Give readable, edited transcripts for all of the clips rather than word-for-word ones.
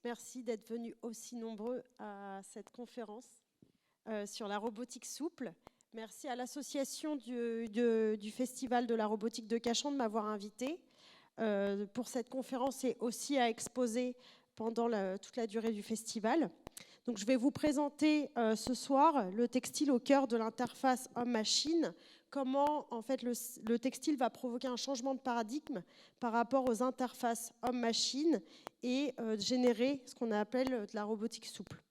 Merci d'être venus aussi nombreux à cette conférence sur la robotique souple. Merci à l'association du Festival de la robotique de Cachan de m'avoir invité pour cette conférence et aussi à exposer pendant toute la durée du festival. Donc, je vais vous présenter ce soir le textile au cœur de l'interface homme-machine. Comment en fait, le textile va provoquer un changement de paradigme par rapport aux interfaces homme-machine et générer ce qu'on appelle de la robotique souple.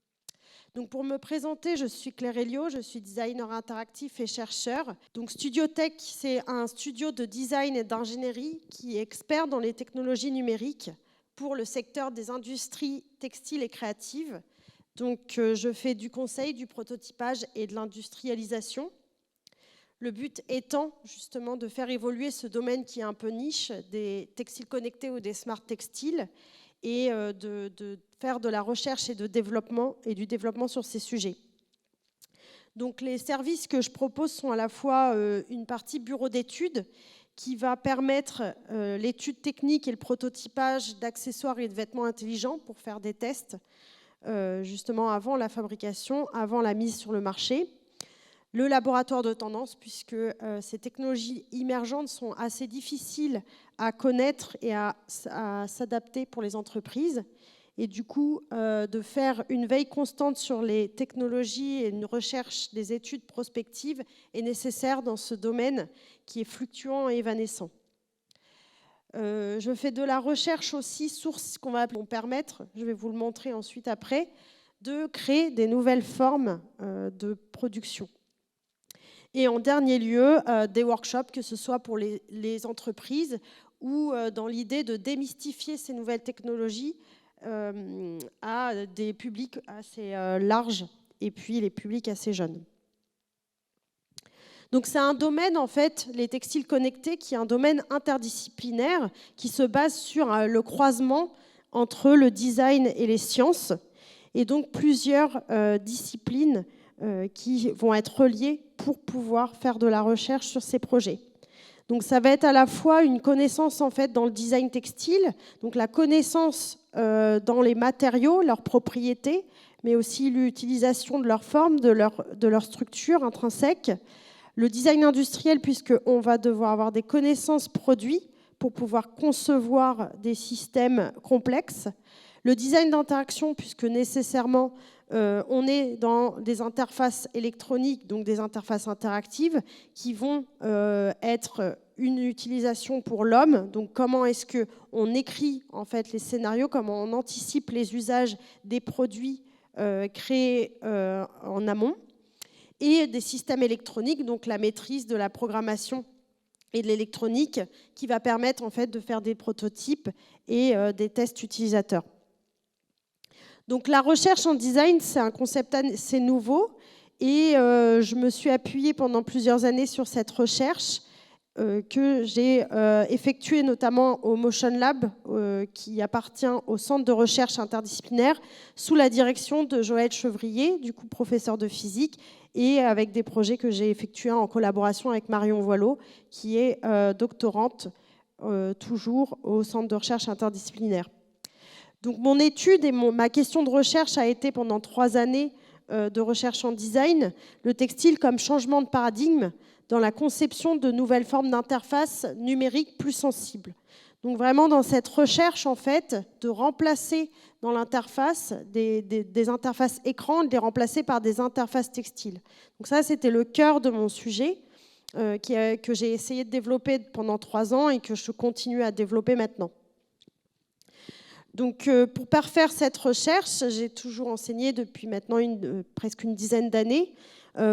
Donc pour me présenter, je suis Claire Elio, je suis designer interactif et chercheur. Donc Studiotech, c'est un studio de design et d'ingénierie qui est expert dans les technologies numériques pour le secteur des industries textiles et créatives. Donc je fais du conseil, du prototypage et de l'industrialisation. Le but étant justement de faire évoluer ce domaine qui est un peu niche des textiles connectés ou des smart textiles et de faire de la recherche et du développement sur ces sujets. Donc les services que je propose sont à la fois une partie bureau d'études qui va permettre l'étude technique et le prototypage d'accessoires et de vêtements intelligents pour faire des tests justement avant la fabrication, avant la mise sur le marché. Le laboratoire de tendance, puisque ces technologies émergentes sont assez difficiles à connaître et à s'adapter pour les entreprises. Et du coup, de faire une veille constante sur les technologies et une recherche des études prospectives est nécessaire dans ce domaine qui est fluctuant et évanescent. Je fais de la recherche aussi, sources qu'on va permettre, je vais vous le montrer ensuite après, de créer des nouvelles formes de production. Et en dernier lieu, des workshops, que ce soit pour les entreprises ou dans l'idée de démystifier ces nouvelles technologies à des publics assez larges et puis les publics assez jeunes. Donc c'est un domaine, en fait, les textiles connectés, qui est un domaine interdisciplinaire qui se base sur le croisement entre le design et les sciences, et donc plusieurs disciplines qui vont être reliées pour pouvoir faire de la recherche sur ces projets. Donc ça va être à la fois une connaissance en fait dans le design textile, donc la connaissance dans les matériaux, leurs propriétés, mais aussi l'utilisation de leur forme, de leur structure intrinsèque. Le design industriel, puisqu'on va devoir avoir des connaissances produits pour pouvoir concevoir des systèmes complexes. Le design d'interaction, puisque nécessairement on est dans des interfaces électroniques, donc des interfaces interactives, qui vont être une utilisation pour l'homme. Donc comment est-ce qu'on écrit en fait les scénarios, comment on anticipe les usages des produits créés en amont, et des systèmes électroniques, donc la maîtrise de la programmation et de l'électronique, qui va permettre en fait de faire des prototypes et des tests utilisateurs. Donc la recherche en design, c'est un concept assez nouveau et je me suis appuyée pendant plusieurs années sur cette recherche que j'ai effectuée notamment au Motion Lab, qui appartient au Centre de recherche interdisciplinaire, sous la direction de Joël Chevrier, du coup professeur de physique, et avec des projets que j'ai effectués en collaboration avec Marion Voileau, qui est doctorante toujours au Centre de recherche interdisciplinaire. Donc mon étude et ma question de recherche a été pendant 3 années de recherche en design, le textile comme changement de paradigme dans la conception de nouvelles formes d'interfaces numériques plus sensibles. Donc vraiment dans cette recherche en fait de remplacer dans l'interface des interfaces écran, de les remplacer par des interfaces textiles. Donc ça c'était le cœur de mon sujet que j'ai essayé de développer pendant 3 ans et que je continue à développer maintenant. Donc, pour parfaire cette recherche, j'ai toujours enseigné depuis maintenant presque une dizaine d'années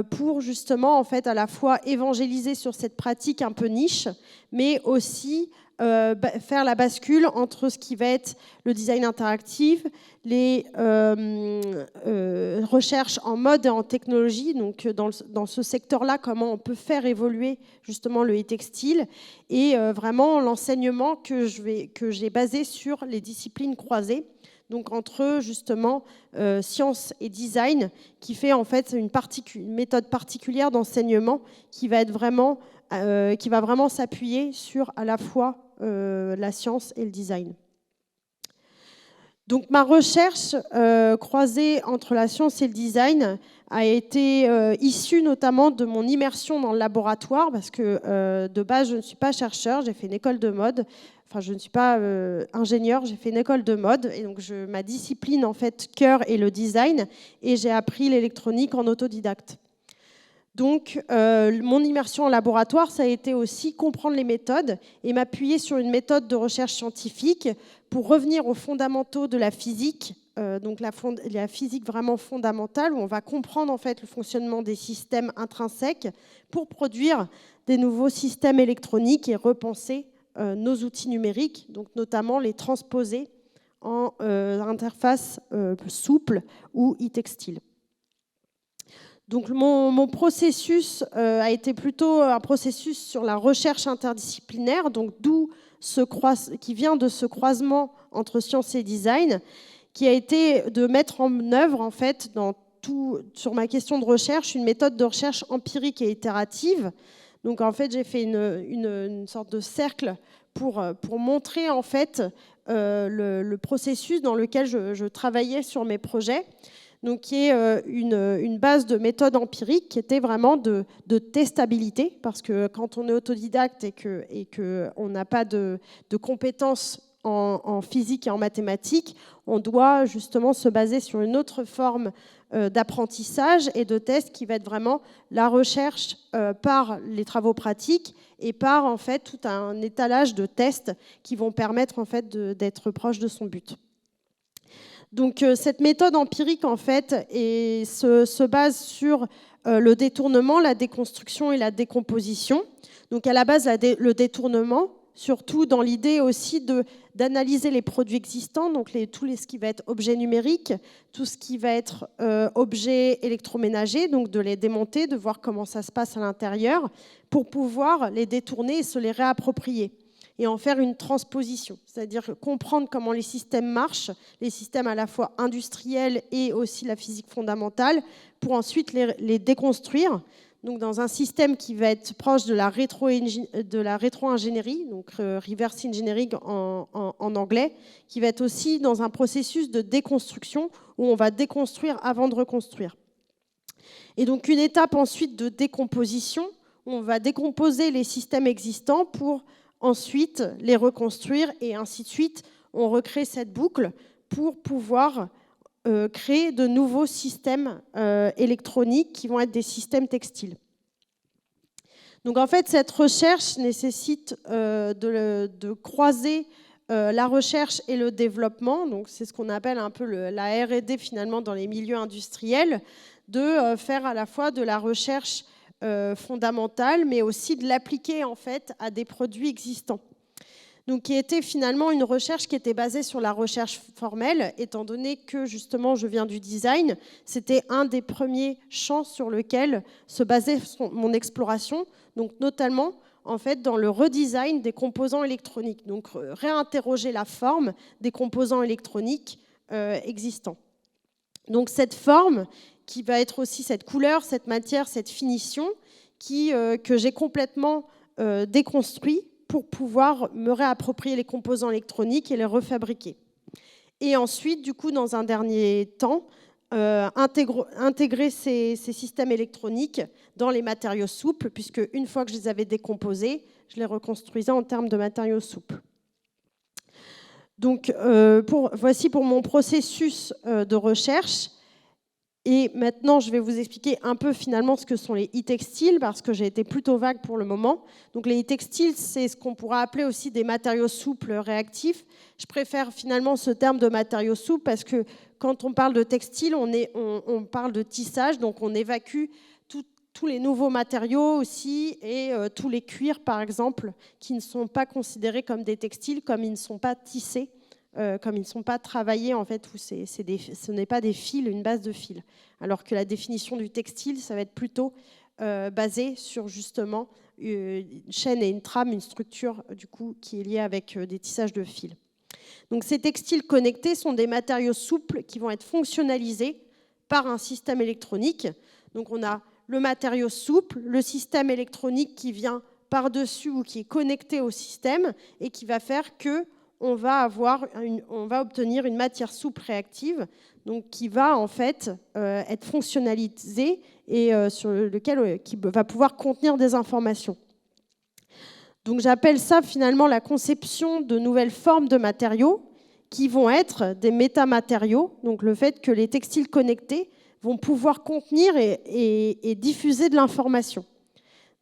pour justement, en fait, à la fois évangéliser sur cette pratique un peu niche, mais aussi faire la bascule entre ce qui va être le design interactif, les recherches en mode et en technologie, donc dans ce secteur-là, comment on peut faire évoluer justement le e-textile, et vraiment l'enseignement que j'ai basé sur les disciplines croisées, donc entre justement sciences et design, qui fait en fait une méthode particulière d'enseignement qui va vraiment s'appuyer sur à la fois la science et le design. Donc ma recherche croisée entre la science et le design a été issue notamment de mon immersion dans le laboratoire, parce que de base, je ne suis pas chercheur, j'ai fait une école de mode. Enfin, je ne suis pas ingénieure, j'ai fait une école de mode. Et donc, ma discipline, en fait, cœur est le design. Et j'ai appris l'électronique en autodidacte. Donc, mon immersion en laboratoire, ça a été aussi comprendre les méthodes et m'appuyer sur une méthode de recherche scientifique pour revenir aux fondamentaux de la physique, donc la physique vraiment fondamentale, où on va comprendre en fait le fonctionnement des systèmes intrinsèques pour produire des nouveaux systèmes électroniques et repenser nos outils numériques, donc notamment les transposer en interface souple ou e-textile. Donc mon processus a été plutôt un processus sur la recherche interdisciplinaire, donc qui vient de ce croisement entre science et design, qui a été de mettre en œuvre en fait sur ma question de recherche une méthode de recherche empirique et itérative. Donc en fait j'ai fait une sorte de cercle pour montrer en fait le processus dans lequel je travaillais sur mes projets. Donc, qui est une base de méthode empirique qui était vraiment de testabilité, parce que quand on est autodidacte et qu'on n'a pas de compétences en physique et en mathématiques, on doit justement se baser sur une autre forme d'apprentissage et de test qui va être vraiment la recherche par les travaux pratiques et par en fait tout un étalage de tests qui vont permettre en fait d'être proche de son but. Donc cette méthode empirique en fait se base sur le détournement, la déconstruction et la décomposition. Donc à la base le détournement, surtout dans l'idée aussi d'analyser les produits existants, donc ce qui va être objet numérique, tout ce qui va être objet électroménager, donc de les démonter, de voir comment ça se passe à l'intérieur, pour pouvoir les détourner et se les réapproprier et en faire une transposition, c'est-à-dire comprendre comment les systèmes marchent, les systèmes à la fois industriels et aussi la physique fondamentale, pour ensuite les déconstruire, donc dans un système qui va être proche de la rétro-ingénierie, donc reverse engineering en anglais, qui va être aussi dans un processus de déconstruction où on va déconstruire avant de reconstruire. Et donc une étape ensuite de décomposition, où on va décomposer les systèmes existants pour ensuite les reconstruire et ainsi de suite. On recrée cette boucle pour pouvoir créer de nouveaux systèmes électroniques qui vont être des systèmes textiles. Donc en fait, cette recherche nécessite de croiser la recherche et le développement. Donc c'est ce qu'on appelle un peu la R&D finalement dans les milieux industriels, de faire à la fois de la recherche fondamentale, mais aussi de l'appliquer en fait à des produits existants. Donc, qui était finalement une recherche qui était basée sur la recherche formelle, étant donné que justement je viens du design, c'était un des premiers champs sur lequel se basait mon exploration, donc notamment en fait dans le redesign des composants électroniques, donc réinterroger la forme des composants électroniques existants. Donc cette forme qui va être aussi cette couleur, cette matière, cette finition que j'ai complètement déconstruit pour pouvoir me réapproprier les composants électroniques et les refabriquer. Et ensuite, du coup, dans un dernier temps, intégrer ces systèmes électroniques dans les matériaux souples, puisque une fois que je les avais décomposés, je les reconstruisais en termes de matériaux souples. Donc, voici pour mon processus de recherche. Et maintenant, je vais vous expliquer un peu finalement ce que sont les e-textiles, parce que j'ai été plutôt vague pour le moment. Donc les e-textiles, c'est ce qu'on pourra appeler aussi des matériaux souples réactifs. Je préfère finalement ce terme de matériaux souples parce que quand on parle de textile, on parle de tissage, donc on évacue tous les nouveaux matériaux aussi et tous les cuirs, par exemple, qui ne sont pas considérés comme des textiles, comme ils ne sont pas tissés. Comme ils ne sont pas travaillés, en fait, où ce n'est pas des fils, une base de fils. Alors que la définition du textile, ça va être plutôt basé sur justement une chaîne et une trame, une structure du coup, qui est liée avec des tissages de fils. Donc ces textiles connectés sont des matériaux souples qui vont être fonctionnalisés par un système électronique. Donc on a le matériau souple, le système électronique qui vient par-dessus ou qui est connecté au système et qui va faire que on va obtenir une matière souple réactive, donc qui va en fait être fonctionnalisée et qui va pouvoir contenir des informations. Donc j'appelle ça finalement la conception de nouvelles formes de matériaux qui vont être des métamatériaux, donc le fait que les textiles connectés vont pouvoir contenir et diffuser de l'information.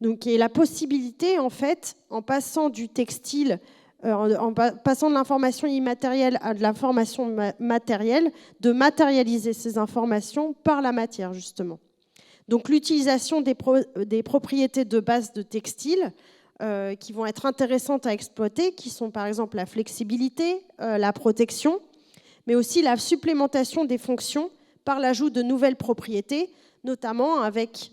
Donc, et la possibilité, en fait, en passant du textile, passant de l'information immatérielle à de l'information matérielle, de matérialiser ces informations par la matière, justement. Donc, l'utilisation des propriétés de base de textile qui vont être intéressantes à exploiter, qui sont par exemple la flexibilité, la protection, mais aussi la supplémentation des fonctions par l'ajout de nouvelles propriétés, notamment avec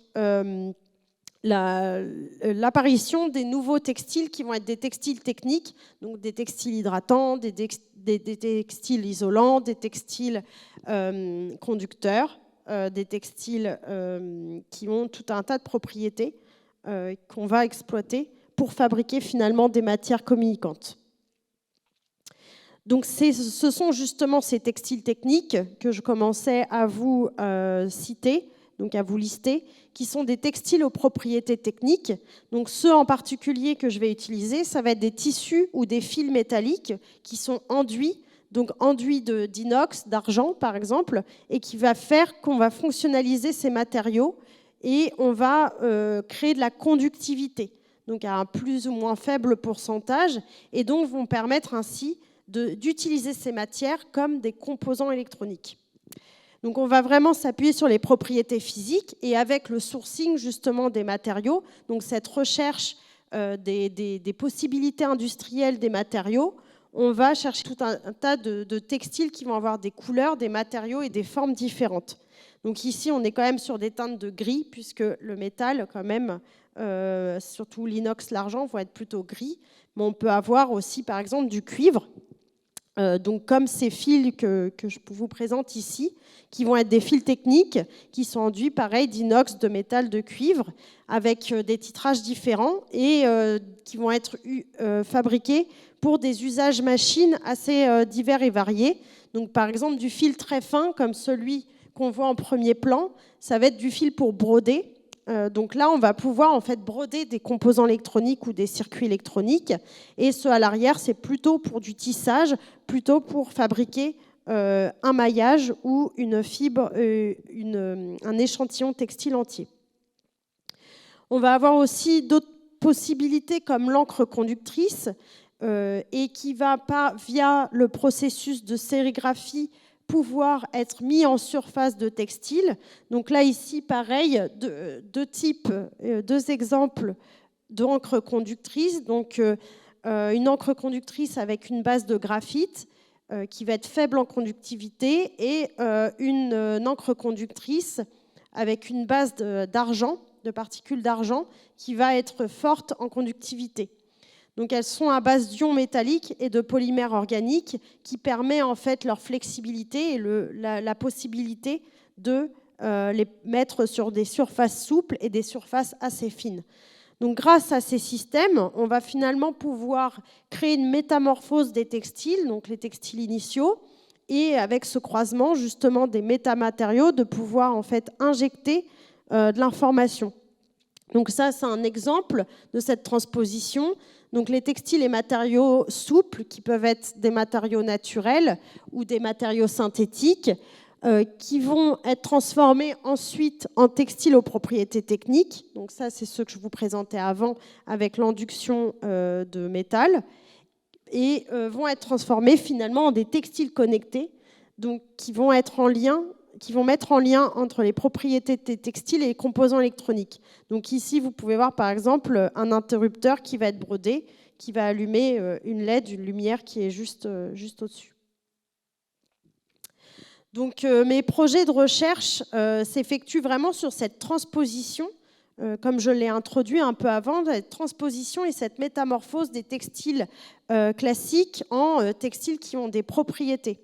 l'apparition des nouveaux textiles qui vont être des textiles techniques, donc des textiles hydratants, des textiles isolants, des textiles conducteurs, des textiles qui ont tout un tas de propriétés qu'on va exploiter pour fabriquer finalement des matières communicantes. Donc ce sont justement ces textiles techniques que je commençais à vous citer, donc à vous lister, qui sont des textiles aux propriétés techniques. Donc ceux en particulier que je vais utiliser, ça va être des tissus ou des fils métalliques qui sont enduits, donc enduits d'inox, d'argent par exemple, et qui va faire qu'on va fonctionnaliser ces matériaux et on va créer de la conductivité, donc à un plus ou moins faible pourcentage, et donc vont permettre ainsi d'utiliser ces matières comme des composants électroniques. Donc on va vraiment s'appuyer sur les propriétés physiques et avec le sourcing justement des matériaux, donc cette recherche des possibilités industrielles des matériaux, on va chercher tout un tas de textiles qui vont avoir des couleurs, des matériaux et des formes différentes. Donc ici, on est quand même sur des teintes de gris, puisque le métal, quand même, surtout l'inox, l'argent, vont être plutôt gris. Mais on peut avoir aussi, par exemple, du cuivre. Donc comme ces fils que je vous présente ici, qui vont être des fils techniques, qui sont enduits, pareil, d'inox, de métal, de cuivre, avec des titrages différents et qui vont être fabriqués pour des usages machines assez divers et variés. Donc par exemple, du fil très fin, comme celui qu'on voit en premier plan, ça va être du fil pour broder. Donc là, on va pouvoir en fait broder des composants électroniques ou des circuits électroniques. Et ce à l'arrière, c'est plutôt pour du tissage, plutôt pour fabriquer un maillage ou une fibre, un échantillon textile entier. On va avoir aussi d'autres possibilités comme l'encre conductrice et qui va pas via le processus de sérigraphie pouvoir être mis en surface de textile. Donc là, ici, pareil, deux exemples d'encre conductrice. Donc, une encre conductrice avec une base de graphite qui va être faible en conductivité et une encre conductrice avec une base d'argent, de particules d'argent, qui va être forte en conductivité. Donc elles sont à base d'ions métalliques et de polymères organiques qui permet en fait leur flexibilité et la possibilité de les mettre sur des surfaces souples et des surfaces assez fines. Donc grâce à ces systèmes, on va finalement pouvoir créer une métamorphose des textiles, donc les textiles initiaux, et avec ce croisement justement des métamatériaux, de pouvoir en fait injecter de l'information. Donc ça, c'est un exemple de cette transposition. Donc les textiles et matériaux souples, qui peuvent être des matériaux naturels ou des matériaux synthétiques, qui vont être transformés ensuite en textiles aux propriétés techniques. Donc ça, c'est ce que je vous présentais avant avec l'induction de métal. Et vont être transformés finalement en des textiles connectés, donc qui vont mettre en lien entre les propriétés des textiles et les composants électroniques. Donc ici, vous pouvez voir par exemple un interrupteur qui va être brodé, qui va allumer une LED, une lumière qui est juste au-dessus. Donc mes projets de recherche s'effectuent vraiment sur cette transposition, comme je l'ai introduit un peu avant, cette transposition et cette métamorphose des textiles classiques en textiles qui ont des propriétés.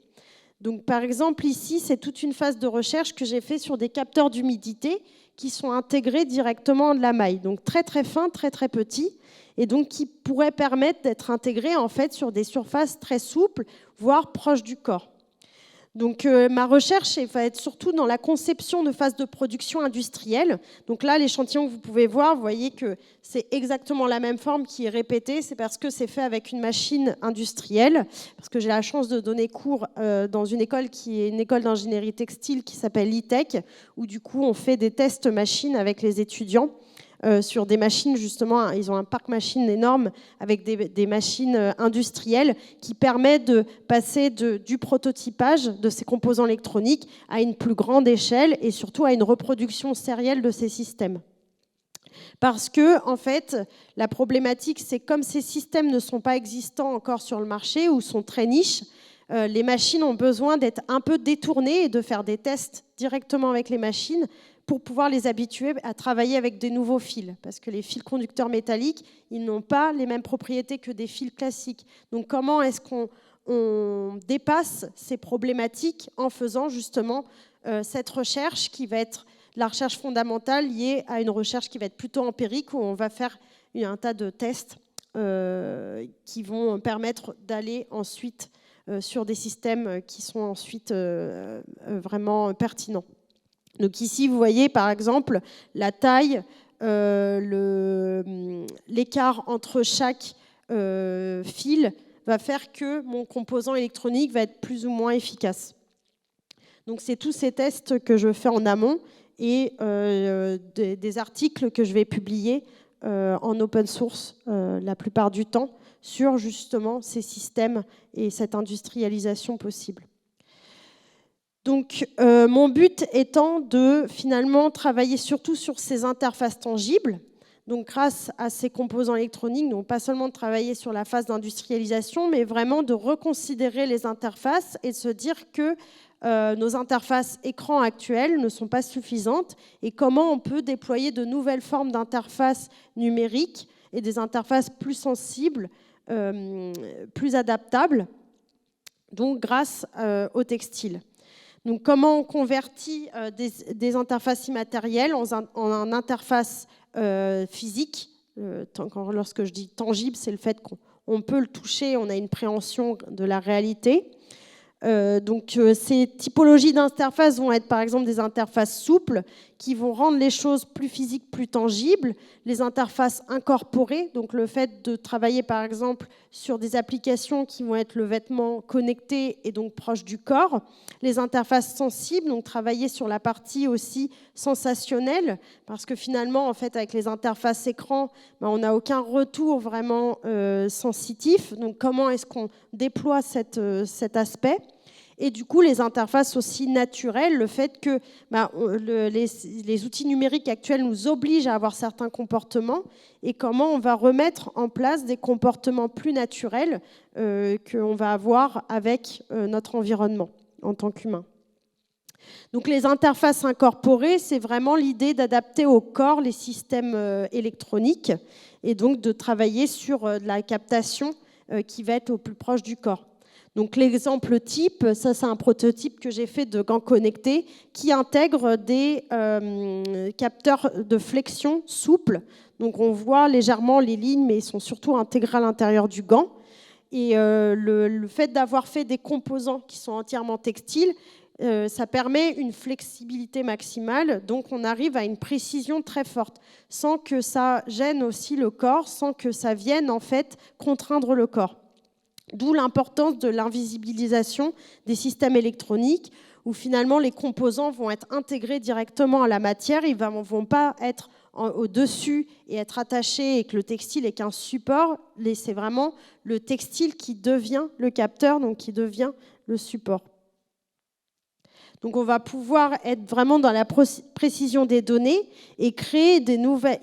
Donc, par exemple, ici, c'est toute une phase de recherche que j'ai fait sur des capteurs d'humidité qui sont intégrés directement de la maille. Donc, très, très fins, très, très petits, et donc qui pourraient permettre d'être intégrés en fait, sur des surfaces très souples, voire proches du corps. Donc, ma recherche va être surtout dans la conception de phases de production industrielle. Donc là, l'échantillon que vous pouvez voir, vous voyez que c'est exactement la même forme qui est répétée. C'est parce que c'est fait avec une machine industrielle. Parce que j'ai la chance de donner cours dans une école qui est une école d'ingénierie textile qui s'appelle l'ITEC, où du coup, on fait des tests machines avec les étudiants. Sur des machines, justement, ils ont un parc machine énorme avec des machines industrielles qui permettent de passer du prototypage de ces composants électroniques à une plus grande échelle et surtout à une reproduction sérielle de ces systèmes. Parce que, en fait, la problématique, c'est comme ces systèmes ne sont pas existants encore sur le marché ou sont très niches, les machines ont besoin d'être un peu détournées et de faire des tests directement avec les machines pour pouvoir les habituer à travailler avec des nouveaux fils. Parce que les fils conducteurs métalliques, ils n'ont pas les mêmes propriétés que des fils classiques. Donc comment est-ce qu'on dépasse ces problématiques en faisant justement cette recherche qui va être la recherche fondamentale liée à une recherche qui va être plutôt empirique, où on va faire un tas de tests qui vont permettre d'aller ensuite sur des systèmes qui sont ensuite vraiment pertinents. Donc ici, vous voyez par exemple la taille, l'écart entre chaque fil va faire que mon composant électronique va être plus ou moins efficace. Donc c'est tous ces tests que je fais en amont et des articles que je vais publier en open source la plupart du temps sur justement ces systèmes et cette industrialisation possible. Donc, mon but étant de finalement travailler surtout sur ces interfaces tangibles. Donc, grâce à ces composants électroniques, non pas seulement de travailler sur la phase d'industrialisation, mais vraiment de reconsidérer les interfaces et de se dire que nos interfaces écran actuelles ne sont pas suffisantes et comment on peut déployer de nouvelles formes d'interfaces numériques et des interfaces plus sensibles, plus adaptables, donc grâce au textile. Donc, comment on convertit des interfaces immatérielles en interfaces physiques. Lorsque je dis tangible, c'est le fait qu'on peut le toucher, on a une préhension de la réalité. Ces typologies d'interfaces vont être par exemple des interfaces souples qui vont rendre les choses plus physiques, plus tangibles. Les interfaces incorporées, donc le fait de travailler par exemple sur des applications qui vont être le vêtement connecté et donc proche du corps. Les interfaces sensibles, donc travailler sur la partie aussi sensationnelle, parce que finalement, en fait, avec les interfaces écran, on n'a aucun retour vraiment sensitif. Donc comment est-ce qu'on déploie cet aspect ? Et du coup, les interfaces aussi naturelles, le fait que les outils numériques actuels nous obligent à avoir certains comportements et comment on va remettre en place des comportements plus naturels qu'on va avoir avec notre environnement en tant qu'humain. Donc les interfaces incorporées, c'est vraiment l'idée d'adapter au corps les systèmes électroniques et donc de travailler sur de la captation qui va être au plus proche du corps. Donc l'exemple type, ça c'est un prototype que j'ai fait de gants connectés qui intègre des capteurs de flexion souples. Donc on voit légèrement les lignes, mais ils sont surtout intégrés à l'intérieur du gant. Et le fait d'avoir fait des composants qui sont entièrement textiles, ça permet une flexibilité maximale. Donc on arrive à une précision très forte, sans que ça gêne aussi le corps, sans que ça vienne en fait contraindre le corps. D'où l'importance de l'invisibilisation des systèmes électroniques, où finalement les composants vont être intégrés directement à la matière, ils ne vont pas être au-dessus et être attachés et que le textile est qu'un support. C'est vraiment le textile qui devient le capteur, donc qui devient le support. Donc on va pouvoir être vraiment dans la précision des données et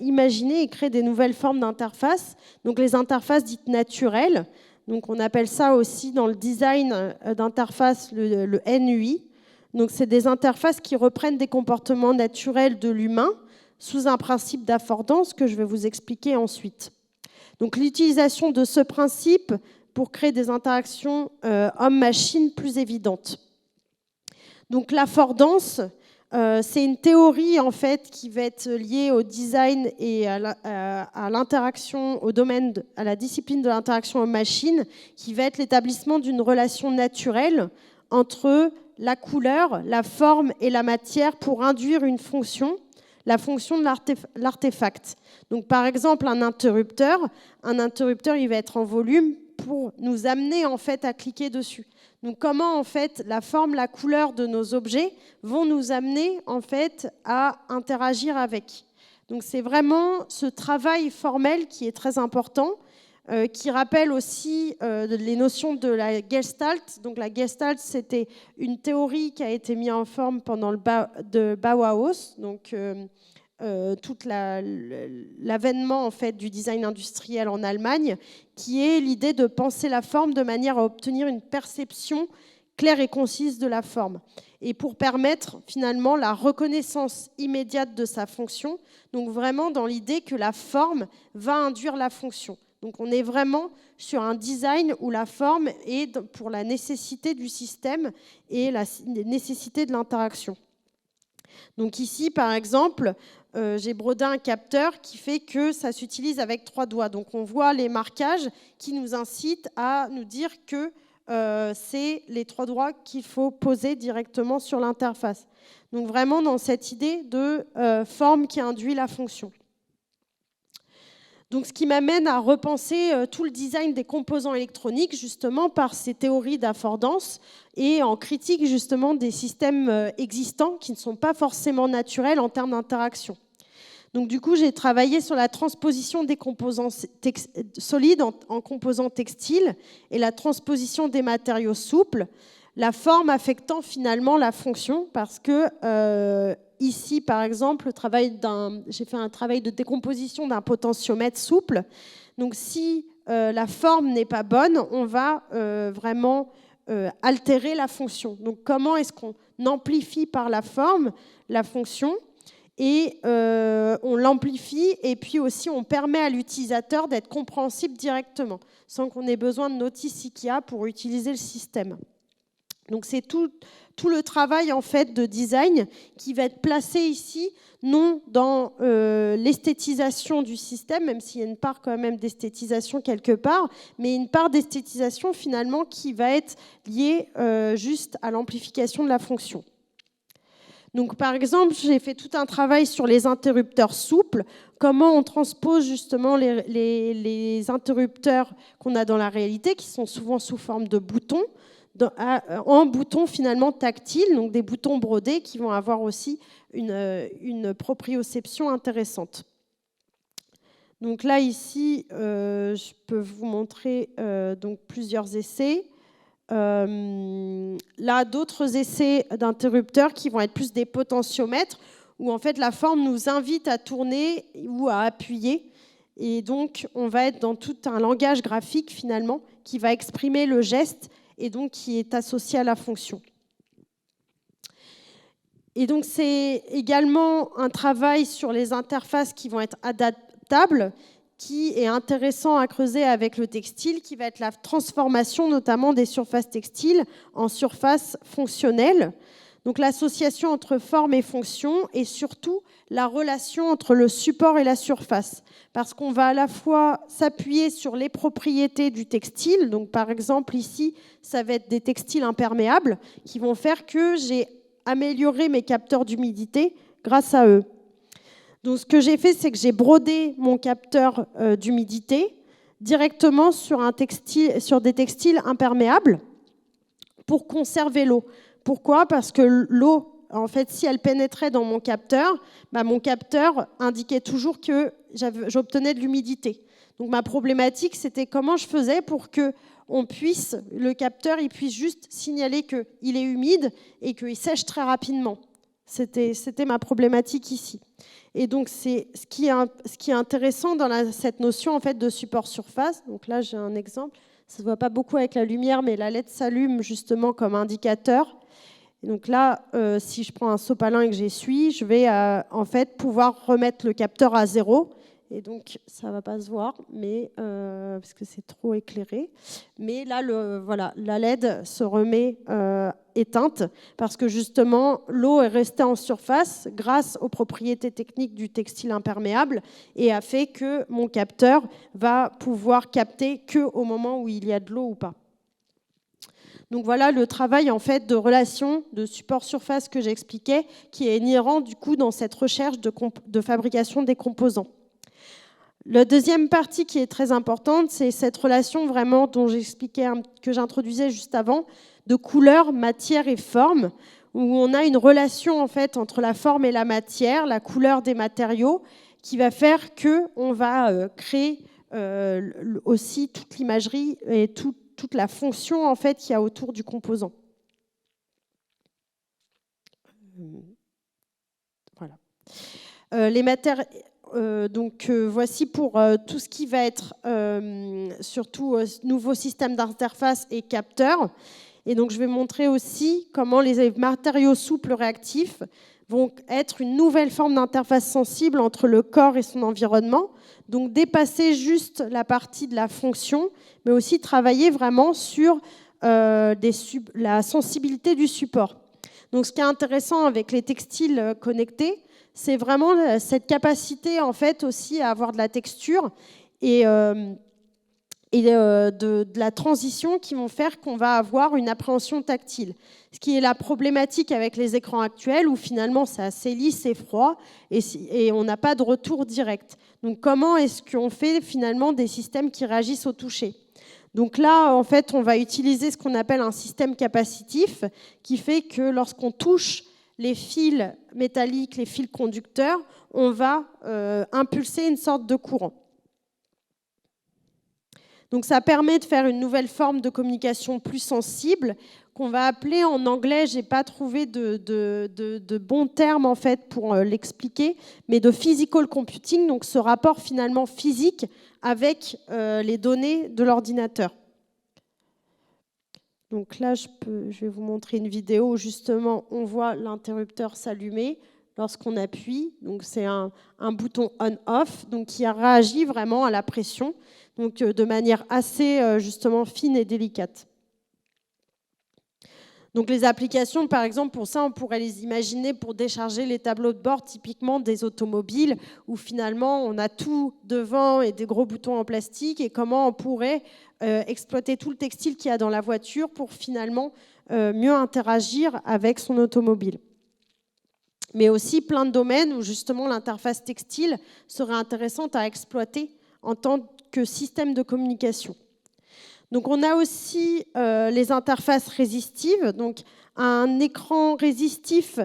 imaginer et créer des nouvelles formes d'interfaces, donc les interfaces dites naturelles. Donc on appelle ça aussi dans le design d'interface le NUI. Donc c'est des interfaces qui reprennent des comportements naturels de l'humain sous un principe d'affordance que je vais vous expliquer ensuite. Donc l'utilisation de ce principe pour créer des interactions homme-machine plus évidentes. Donc l'affordance, c'est une théorie en fait qui va être liée au design et à l'interaction, au domaine, à la discipline de l'interaction homme-machine, qui va être l'établissement d'une relation naturelle entre la couleur, la forme et la matière pour induire une fonction, la fonction de l'artefact. Donc par exemple un interrupteur, il va être en volume pour nous amener en fait à cliquer dessus. Donc comment en fait la forme, la couleur de nos objets vont nous amener en fait à interagir avec. Donc c'est vraiment ce travail formel qui est très important, qui rappelle aussi les notions de la Gestalt. Donc la Gestalt, c'était une théorie qui a été mise en forme pendant de Bauhaus, donc tout l'avènement en fait du design industriel en Allemagne, qui est l'idée de penser la forme de manière à obtenir une perception claire et concise de la forme, et pour permettre finalement la reconnaissance immédiate de sa fonction, donc vraiment dans l'idée que la forme va induire la fonction. Donc on est vraiment sur un design où la forme est pour la nécessité du système et la nécessité de l'interaction. Donc ici, par exemple, j'ai brodé un capteur qui fait que ça s'utilise avec 3 doigts. Donc on voit les marquages qui nous incitent à nous dire que c'est les 3 doigts qu'il faut poser directement sur l'interface. Donc vraiment dans cette idée de forme qui induit la fonction. Donc, ce qui m'amène à repenser tout le design des composants électroniques, justement, par ces théories d'affordance et en critique, justement, des systèmes existants qui ne sont pas forcément naturels en termes d'interaction. Donc, du coup, j'ai travaillé sur la transposition des composants solides en composants textiles et la transposition des matériaux souples, la forme affectant finalement la fonction, parce que ici, par exemple, j'ai fait un travail de décomposition d'un potentiomètre souple. Donc, si la forme n'est pas bonne, on va vraiment altérer la fonction. Donc, comment est-ce qu'on amplifie par la forme la fonction et on l'amplifie et puis aussi on permet à l'utilisateur d'être compréhensible directement, sans qu'on ait besoin de notice IKEA pour utiliser le système. Donc, c'est tout le travail en fait de design qui va être placé ici, non dans l'esthétisation du système, même s'il y a une part quand même d'esthétisation quelque part, mais une part d'esthétisation finalement qui va être liée juste à l'amplification de la fonction. Donc, par exemple, j'ai fait tout un travail sur les interrupteurs souples, comment on transpose justement les interrupteurs qu'on a dans la réalité, qui sont souvent sous forme de boutons, en boutons finalement tactiles, donc des boutons brodés qui vont avoir aussi une proprioception intéressante. Donc là, ici, je peux vous montrer donc plusieurs essais. Là, d'autres essais d'interrupteurs qui vont être plus des potentiomètres, où en fait la forme nous invite à tourner ou à appuyer. Et donc, on va être dans tout un langage graphique finalement qui va exprimer le geste et donc qui est associé à la fonction. Et donc, c'est également un travail sur les interfaces qui vont être adaptables, qui est intéressant à creuser avec le textile, qui va être la transformation notamment des surfaces textiles en surfaces fonctionnelles. Donc l'association entre forme et fonction et surtout la relation entre le support et la surface. Parce qu'on va à la fois s'appuyer sur les propriétés du textile. Donc par exemple ici, ça va être des textiles imperméables qui vont faire que j'ai amélioré mes capteurs d'humidité grâce à eux. Donc ce que j'ai fait, c'est que j'ai brodé mon capteur d'humidité directement sur des textiles imperméables pour conserver l'eau. Pourquoi ? Parce que l'eau, en fait, si elle pénétrait dans mon capteur indiquait toujours que j'obtenais de l'humidité. Donc ma problématique, c'était comment je faisais pour que le capteur il puisse juste signaler qu'il est humide et qu'il sèche très rapidement. C'était ma problématique ici. Et donc, c'est ce qui est intéressant dans cette notion en fait, de support surface. Donc là, j'ai un exemple. Ça ne se voit pas beaucoup avec la lumière, mais la LED s'allume justement comme indicateur. Et donc là, si je prends un sopalin et que j'essuie, je vais en fait pouvoir remettre le capteur à 0 et donc ça ne va pas se voir, mais, parce que c'est trop éclairé. Mais là, voilà, la LED se remet éteinte parce que justement, l'eau est restée en surface grâce aux propriétés techniques du textile imperméable et a fait que mon capteur va pouvoir capter qu'au moment où il y a de l'eau ou pas. Donc voilà le travail en fait de relation de support-surface que j'expliquais, qui est inhérent du coup dans cette recherche de fabrication des composants. La deuxième partie qui est très importante, c'est cette relation vraiment dont j'expliquais, que j'introduisais juste avant, de couleur, matière et forme, où on a une relation en fait entre la forme et la matière, la couleur des matériaux, qui va faire qu'on va créer aussi toute l'imagerie et toute la fonction en fait qu'il y a autour du composant. Voilà. Les matières, voici pour tout ce qui va être surtout nouveau système d'interface et capteur. Et donc je vais montrer aussi comment les matériaux souples réactifs vont être une nouvelle forme d'interface sensible entre le corps et son environnement. Donc dépasser juste la partie de la fonction, mais aussi travailler vraiment sur la sensibilité du support. Donc ce qui est intéressant avec les textiles connectés, c'est vraiment cette capacité en fait aussi à avoir de la texture et de la transition qui vont faire qu'on va avoir une appréhension tactile. Ce qui est la problématique avec les écrans actuels où finalement c'est assez lisse et froid et on n'a pas de retour direct. Donc comment est-ce qu'on fait finalement des systèmes qui réagissent au toucher ? Donc là, en fait, on va utiliser ce qu'on appelle un système capacitif qui fait que lorsqu'on touche les fils métalliques, les fils conducteurs, on va impulser une sorte de courant. Donc ça permet de faire une nouvelle forme de communication plus sensible qu'on va appeler en anglais, je n'ai pas trouvé de bons termes en fait pour l'expliquer, mais de physical computing, donc ce rapport finalement physique avec les données de l'ordinateur. Donc là, je vais vous montrer une vidéo où justement on voit l'interrupteur s'allumer lorsqu'on appuie. Donc c'est un bouton on-off donc qui réagit vraiment à la pression, donc de manière assez justement fine et délicate. Donc les applications, par exemple, pour ça, on pourrait les imaginer pour décharger les tableaux de bord typiquement des automobiles où finalement on a tout devant et des gros boutons en plastique et comment on pourrait exploiter tout le textile qu'il y a dans la voiture pour finalement mieux interagir avec son automobile. Mais aussi plein de domaines où justement l'interface textile serait intéressante à exploiter en tant que système de communication. Donc on a aussi les interfaces résistives. Donc un écran résistif,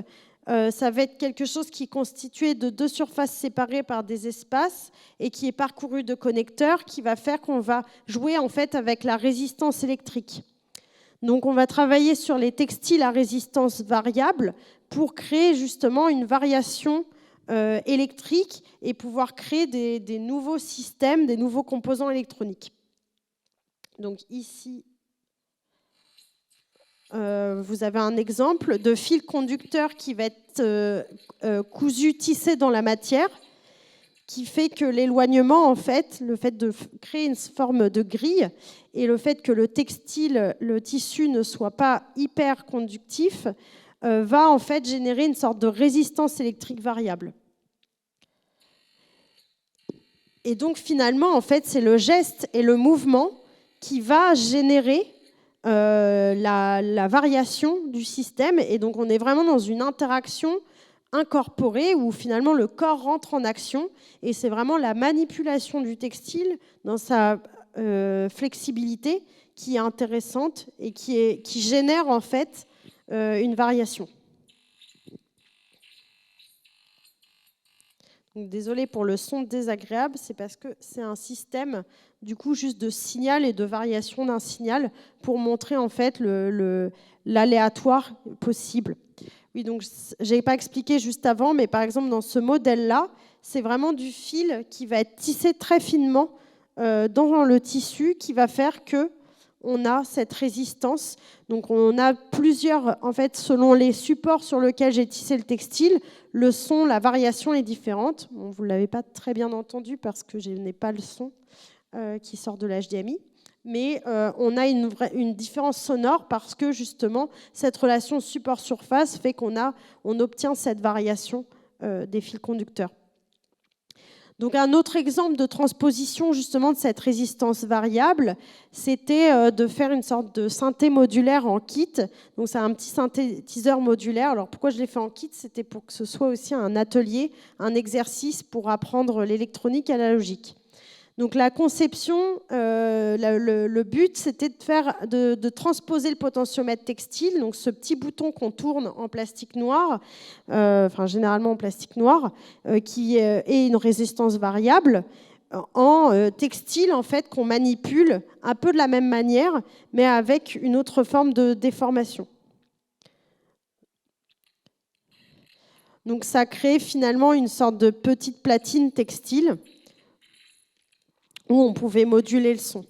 ça va être quelque chose qui est constitué de deux surfaces séparées par des espaces et qui est parcouru de connecteurs, qui va faire qu'on va jouer en fait avec la résistance électrique. Donc on va travailler sur les textiles à résistance variable pour créer justement une variation électrique et pouvoir créer des nouveaux systèmes, des nouveaux composants électroniques. Donc ici, vous avez un exemple de fil conducteur qui va être cousu, tissé dans la matière, qui fait que l'éloignement, en fait, le fait de créer une forme de grille et le fait que le textile, le tissu ne soit pas hyper conductif, va en fait générer une sorte de résistance électrique variable. Et donc finalement, en fait, c'est le geste et le mouvement qui va générer la variation du système. Et donc, on est vraiment dans une interaction incorporée où finalement le corps rentre en action. Et c'est vraiment la manipulation du textile dans sa flexibilité qui est intéressante et qui génère en fait une variation. Donc, désolée pour le son désagréable, c'est parce que c'est un système du coup juste de signal et de variation d'un signal pour montrer en fait l'aléatoire possible. Oui, donc je n'avais pas expliqué juste avant, mais par exemple dans ce modèle-là, c'est vraiment du fil qui va être tissé très finement dans le tissu qui va faire que on a cette résistance. Donc on a plusieurs, en fait, selon les supports sur lesquels j'ai tissé le textile, le son, la variation est différente. Bon, vous ne l'avez pas très bien entendu parce que je n'ai pas le son qui sort de l'HDMI. Mais on a une différence sonore parce que justement, cette relation support-surface fait qu'on obtient cette variation des fils conducteurs. Donc un autre exemple de transposition justement de cette résistance variable, c'était de faire une sorte de synthé modulaire en kit. Donc c'est un petit synthétiseur modulaire. Alors pourquoi je l'ai fait en kit? C'était pour que ce soit aussi un atelier, un exercice pour apprendre l'électronique à la logique. Donc la conception, le but, c'était de transposer le potentiomètre textile, donc ce petit bouton qu'on tourne en plastique noir, généralement en plastique noir, qui est une résistance variable, en textile en fait qu'on manipule un peu de la même manière, mais avec une autre forme de déformation. Donc ça crée finalement une sorte de petite platine textile où on pouvait moduler le son.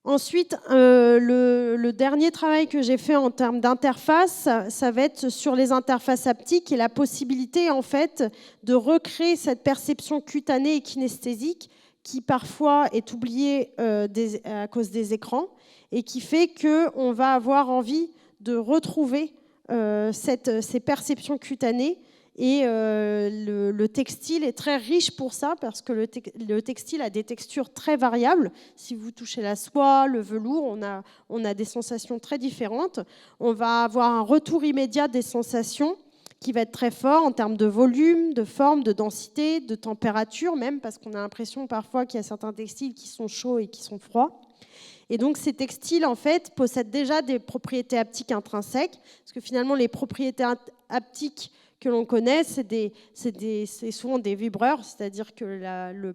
Ensuite, le dernier travail que j'ai fait en termes d'interface, ça va être sur les interfaces haptiques et la possibilité en fait de recréer cette perception cutanée et kinesthésique qui parfois est oubliée à cause des écrans et qui fait qu'on va avoir envie de retrouver ces perceptions cutanées. Et le textile est très riche pour ça, parce que le textile a des textures très variables. Si vous touchez la soie, le velours, on a des sensations très différentes. On va avoir un retour immédiat des sensations qui va être très fort en termes de volume, de forme, de densité, de température même, parce qu'on a l'impression parfois qu'il y a certains textiles qui sont chauds et qui sont froids. Et donc ces textiles, en fait, possèdent déjà des propriétés haptiques intrinsèques, parce que finalement, les propriétés haptiques que l'on connaît, c'est souvent des vibreurs, c'est-à-dire que le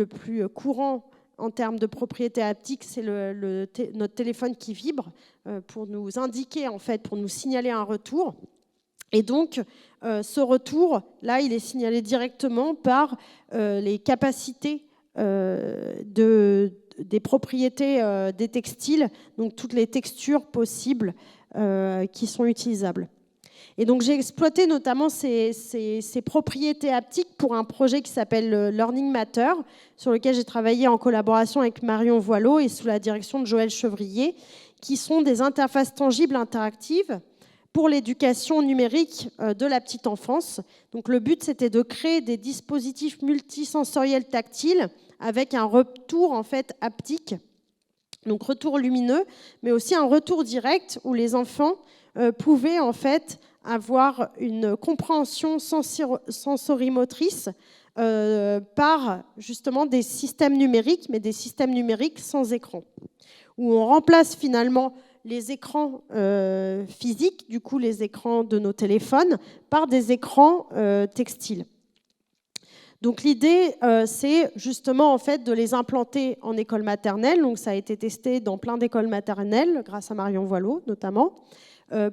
plus courant en termes de propriétés haptiques, c'est notre téléphone qui vibre pour nous indiquer, en fait, pour nous signaler un retour. Et donc, ce retour, là, il est signalé directement par les capacités des propriétés des textiles, donc toutes les textures possibles qui sont utilisables. Et donc, j'ai exploité notamment ces propriétés haptiques pour un projet qui s'appelle Learning Matter, sur lequel j'ai travaillé en collaboration avec Marion Voileau et sous la direction de Joël Chevrier, qui sont des interfaces tangibles interactives pour l'éducation numérique de la petite enfance. Donc, le but, c'était de créer des dispositifs multisensoriels tactiles avec un retour en fait haptique, donc retour lumineux, mais aussi un retour direct où les enfants pouvaient en fait avoir une compréhension sensorimotrice par justement des systèmes numériques, mais des systèmes numériques sans écran, où on remplace finalement les écrans physiques, du coup les écrans de nos téléphones, par des écrans textiles. Donc l'idée, c'est justement en fait de les implanter en école maternelle. Donc ça a été testé dans plein d'écoles maternelles, grâce à Marion Voileau notamment,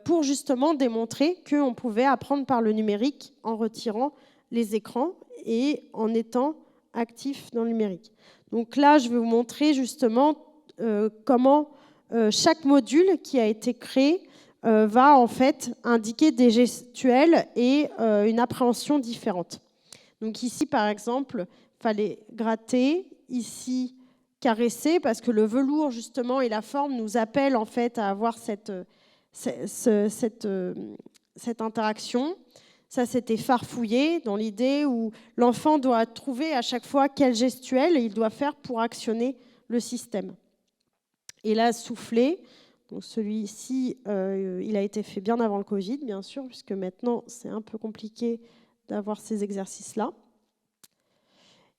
pour justement démontrer qu'on pouvait apprendre par le numérique en retirant les écrans et en étant actif dans le numérique. Donc là, je vais vous montrer justement comment chaque module qui a été créé va en fait indiquer des gestuels et une appréhension différente. Donc ici, par exemple, il fallait gratter, ici, caresser, parce que le velours, justement, et la forme nous appellent en fait à avoir cette interaction. Ça, c'était farfouiller, dans l'idée où l'enfant doit trouver à chaque fois quel gestuel il doit faire pour actionner le système. Et là, souffler. Donc celui-ci, il a été fait bien avant le Covid, bien sûr, puisque maintenant, c'est un peu compliqué d'avoir ces exercices-là.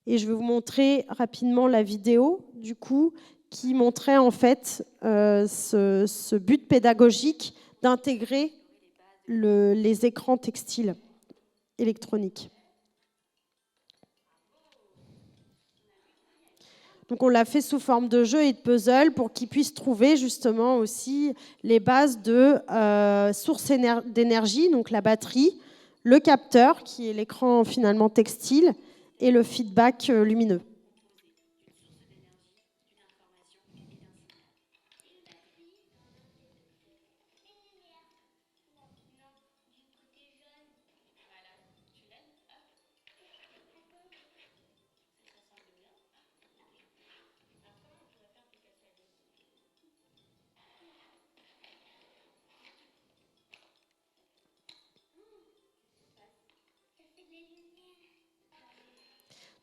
Et je vais vous montrer rapidement la vidéo, du coup, qui montrait en fait ce but pédagogique d'intégrer les écrans textiles électroniques. Donc on l'a fait sous forme de jeu et de puzzle pour qu'ils puissent trouver justement aussi les bases de sources d'énergie, donc la batterie, le capteur qui est l'écran finalement textile, et le feedback lumineux.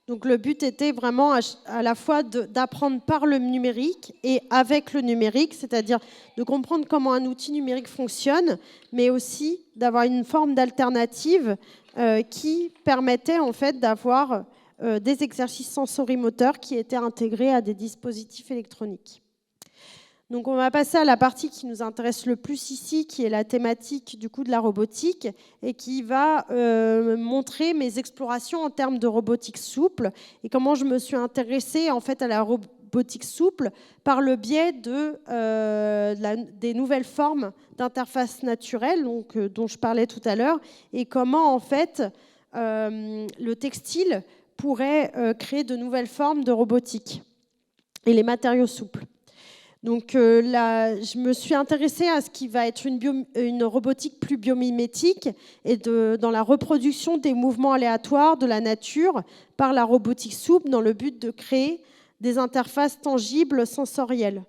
Donc le but était vraiment à la fois d'apprendre par le numérique et avec le numérique, c'est-à-dire de comprendre comment un outil numérique fonctionne, mais aussi d'avoir une forme d'alternative qui permettait en fait d'avoir des exercices sensorimoteurs qui étaient intégrés à des dispositifs électroniques. Donc on va passer à la partie qui nous intéresse le plus ici, qui est la thématique du coup de la robotique et qui va montrer mes explorations en termes de robotique souple et comment je me suis intéressée en fait à la robotique souple par le biais des nouvelles formes d'interface naturelle dont je parlais tout à l'heure et comment en fait le textile pourrait créer de nouvelles formes de robotique et les matériaux souples. Donc là, je me suis intéressée à ce qui va être une robotique plus biomimétique et dans la reproduction des mouvements aléatoires de la nature par la robotique souple dans le but de créer des interfaces tangibles sensorielles.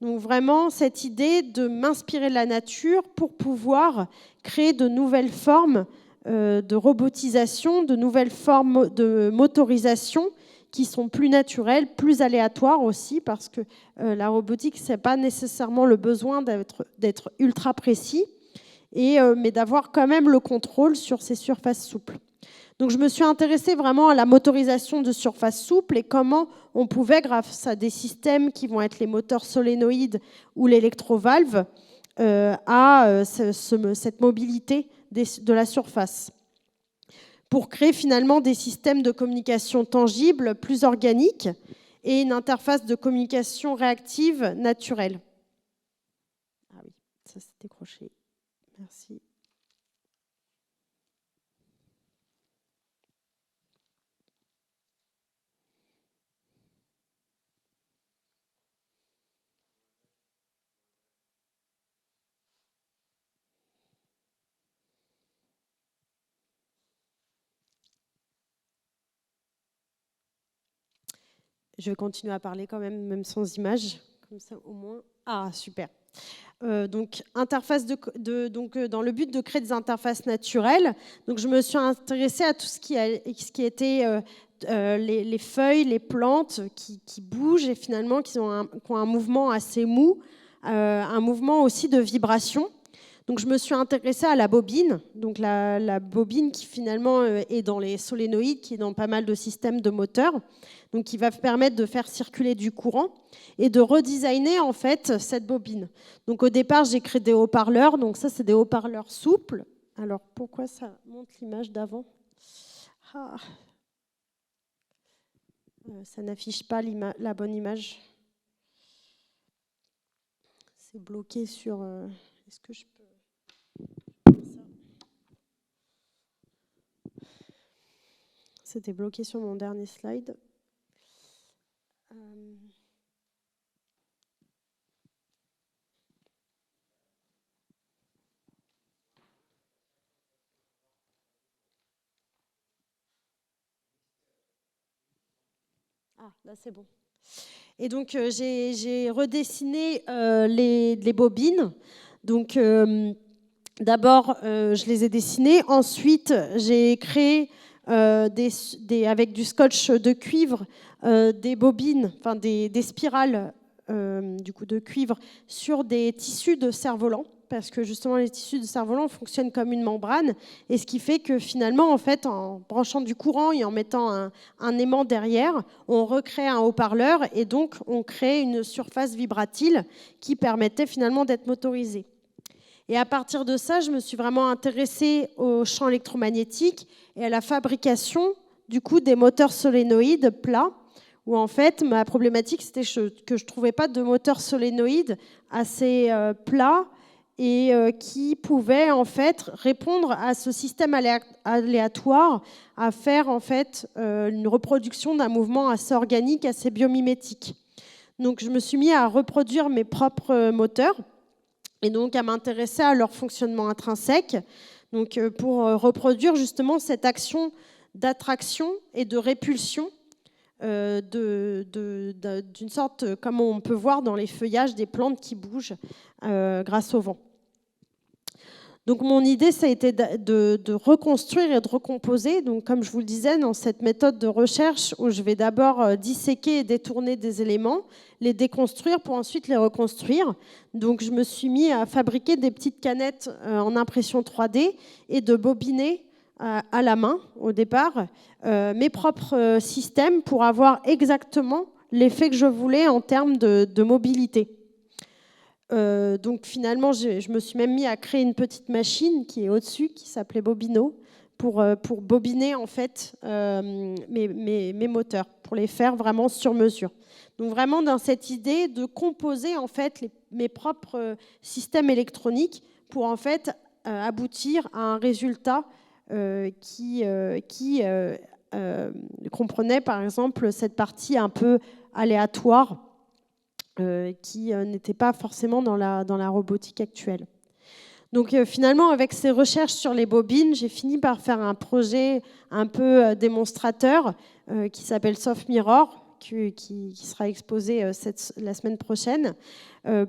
Donc vraiment, cette idée de m'inspirer de la nature pour pouvoir créer de nouvelles formes de robotisation, de nouvelles formes de motorisation qui sont plus naturelles, plus aléatoires aussi, parce que la robotique, ce n'est pas nécessairement le besoin d'être ultra précis, mais d'avoir quand même le contrôle sur ces surfaces souples. Donc je me suis intéressée vraiment à la motorisation de surfaces souples et comment on pouvait, grâce à des systèmes qui vont être les moteurs solénoïdes ou l'électrovalve, cette mobilité de la surface, pour créer finalement des systèmes de communication tangibles, plus organiques, et une interface de communication réactive naturelle. Ah oui, ça s'est décroché. Merci. Je vais continuer à parler quand même sans image, comme ça au moins. Ah, super. Donc, interface dans le but de créer des interfaces naturelles, donc je me suis intéressée à tout ce qui était les feuilles, les plantes qui bougent et finalement qui ont un mouvement assez mou, un mouvement aussi de vibration. Donc, je me suis intéressée à la bobine, donc la bobine qui finalement est dans les solénoïdes, qui est dans pas mal de systèmes de moteurs, donc qui va permettre de faire circuler du courant et de redesigner en fait cette bobine. Donc au départ, j'ai créé des haut-parleurs, donc ça c'est des haut-parleurs souples. Alors pourquoi ça montre l'image d'avant ? Ça n'affiche pas la bonne image. C'est bloqué sur... Est-ce que je peux... C'était bloqué sur mon dernier slide. Ah, là c'est bon. Et donc j'ai redessiné les bobines. Donc d'abord je les ai dessinées. Ensuite j'ai créé avec du scotch de cuivre des bobines, enfin des spirales du coup de cuivre sur des tissus de cerf-volant, parce que justement les tissus de cerf-volant fonctionnent comme une membrane, et ce qui fait que finalement en fait en branchant du courant et en mettant un aimant derrière, on recrée un haut-parleur et donc on crée une surface vibratile qui permettait finalement d'être motorisée. Et à partir de ça, je me suis vraiment intéressée au champ électromagnétique et à la fabrication du coup des moteurs solénoïdes plats, où en fait ma problématique c'était que je ne trouvais pas de moteur solénoïde assez plat et qui pouvait en fait répondre à ce système aléatoire, à faire en fait une reproduction d'un mouvement assez organique, assez biomimétique. Donc je me suis mis à reproduire mes propres moteurs et donc à m'intéresser à leur fonctionnement intrinsèque, donc pour reproduire justement cette action d'attraction et de répulsion d'une sorte, comme on peut voir dans les feuillages des plantes qui bougent grâce au vent. Donc mon idée, ça a été de reconstruire et de recomposer. Donc comme je vous le disais, dans cette méthode de recherche où je vais d'abord disséquer et détourner des éléments, les déconstruire pour ensuite les reconstruire. Donc je me suis mis à fabriquer des petites canettes en impression 3D et de bobiner à la main au départ mes propres systèmes pour avoir exactement l'effet que je voulais en termes de mobilité. Donc finalement, je me suis même mis à créer une petite machine qui est au-dessus, qui s'appelait Bobino, pour bobiner en fait mes moteurs, pour les faire vraiment sur mesure. Donc vraiment dans cette idée de composer en fait mes propres systèmes électroniques pour en fait aboutir à un résultat qui comprenait par exemple cette partie un peu aléatoire qui n'était pas forcément dans la robotique actuelle. Donc finalement, avec ces recherches sur les bobines, j'ai fini par faire un projet un peu démonstrateur qui s'appelle Soft Mirror, qui sera exposé la semaine prochaine,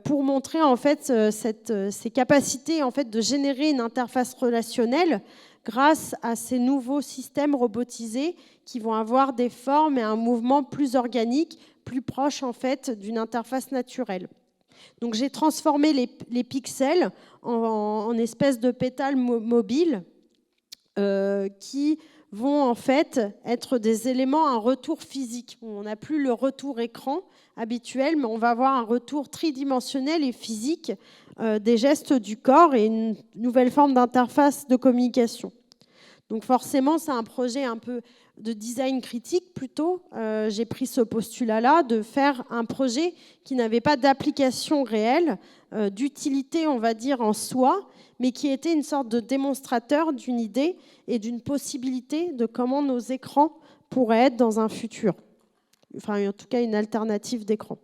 pour montrer en fait ces capacités en fait de générer une interface relationnelle grâce à ces nouveaux systèmes robotisés qui vont avoir des formes et un mouvement plus organique, plus proche en fait d'une interface naturelle. Donc j'ai transformé les pixels en espèces de pétales mobiles qui vont en fait être des éléments à retour physique. On n'a plus le retour écran habituel, mais on va avoir un retour tridimensionnel et physique des gestes du corps et une nouvelle forme d'interface de communication. Donc forcément, c'est un projet un peu de design critique plutôt. J'ai pris ce postulat-là de faire un projet qui n'avait pas d'application réelle, d'utilité, on va dire, en soi, mais qui était une sorte de démonstrateur d'une idée et d'une possibilité de comment nos écrans pourraient être dans un futur. Enfin, en tout cas, une alternative d'écran.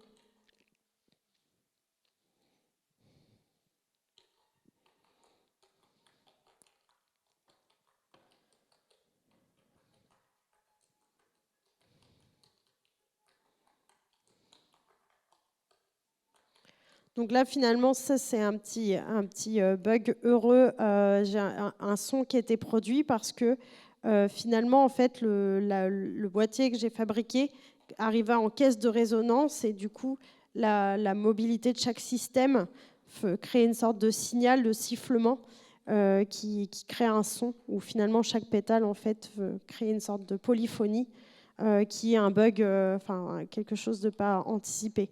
Donc là, finalement, ça, c'est un petit bug heureux. J'ai un son qui a été produit parce que finalement, en fait, le boîtier que j'ai fabriqué arriva en caisse de résonance et du coup, la mobilité de chaque système crée une sorte de signal, de sifflement qui crée un son où finalement, chaque pétale, en fait, crée une sorte de polyphonie qui est un bug, quelque chose de pas anticipé.